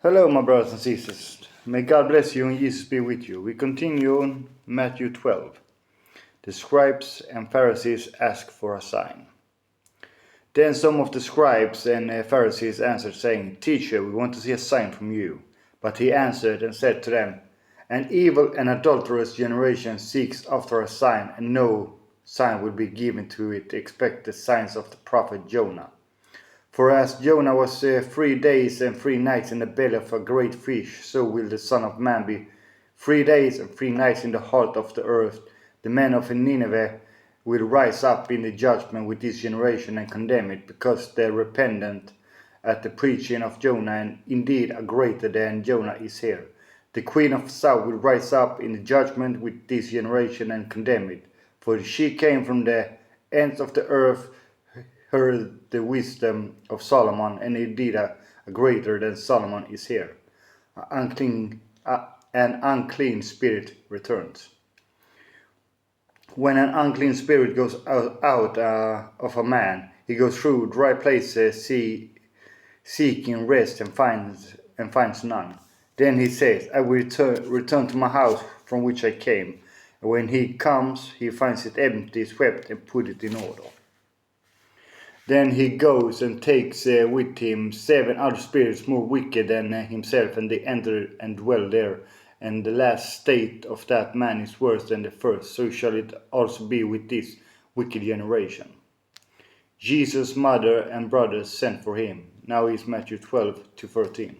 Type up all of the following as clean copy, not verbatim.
Hello, my brothers and sisters. May God bless you and Jesus be with you. We continue on Matthew 12. The scribes and Pharisees ask for a sign. Then some of the scribes and Pharisees answered, saying, Teacher, we want to see a sign from you. But he answered and said to them, An evil and adulterous generation seeks after a sign, and no sign will be given to it except the signs of the prophet Jonah. For as Jonah was 3 days and 3 nights in the belly of a great fish, so will the Son of Man be 3 days and 3 nights in the heart of the earth. The men of Nineveh will rise up in the judgment with this generation and condemn it, because they repented at the preaching of Jonah, and indeed a greater than Jonah is here. The queen of the south will rise up in the judgment with this generation and condemn it, for she came from the ends of the earth, heard the wisdom of Solomon, and indeed a greater than Solomon is here. An unclean spirit returns. When an unclean spirit goes out of a man, he goes through dry places, seeking rest, and finds none. Then he says, I will return to my house from which I came. And when he comes, he finds it empty, swept, and put it in order. Then he goes and takes with him 7 other spirits more wicked than himself, and they enter and dwell there. And the last state of that man is worse than the first. So shall it also be with this wicked generation. Jesus' mother and brothers sent for him. Now is Matthew 12-13.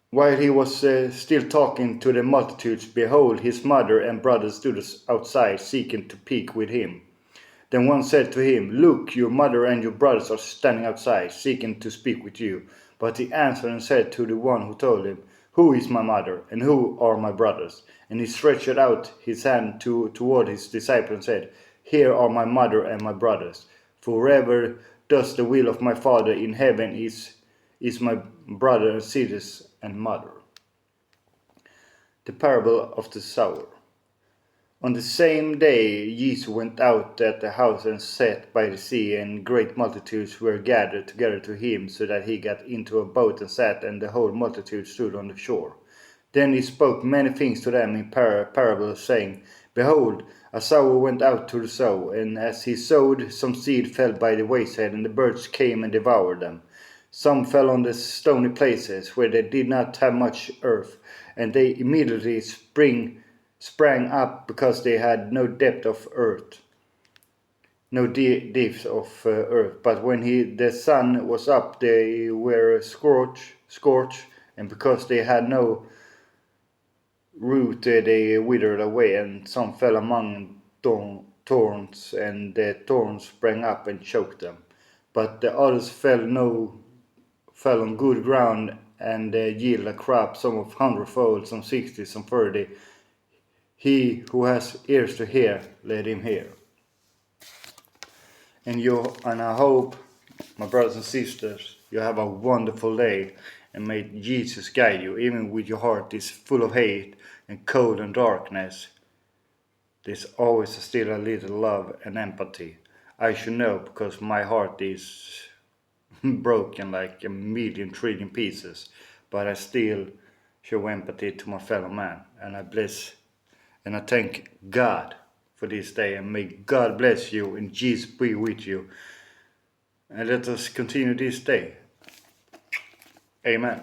While he was still talking to the multitudes, behold, his mother and brothers stood outside, seeking to speak with him. Then one said to him, Look, your mother and your brothers are standing outside, seeking to speak with you. But he answered and said to the one who told him, Who is my mother, and who are my brothers? And he stretched out his hand toward his disciples and said, Here are my mother and my brothers. For whoever does the will of my Father in heaven is my brother and sister and mother. The parable of the sower. On the same day Jesus went out at the house and sat by the sea, and great multitudes were gathered together to him, so that he got into a boat and sat, and the whole multitude stood on the shore. Then he spoke many things to them in parables, saying, Behold, a sower went out to sow, and as he sowed, some seed fell by the wayside, and the birds came and devoured them. Some fell on the stony places, where they did not have much earth, and they immediately sprang up, because they had no depth of earth. But when the sun was up, they were scorched, and because they had no root, they withered away. And some fell among thorns, and the thorns sprang up and choked them. But the others fell on good ground, and yielded a crop, some of 100-fold, some 60, some 30. He who has ears to hear, let him hear. And I hope, my brothers and sisters, you have a wonderful day, and may Jesus guide you, even with your heart is full of hate and cold and darkness. There's always still a little love and empathy. I should know, because my heart is broken like a million trillion pieces, but I still show empathy to my fellow man, and I bless and I thank God for this day, and may God bless you and Jesus be with you. And let us continue this day. Amen.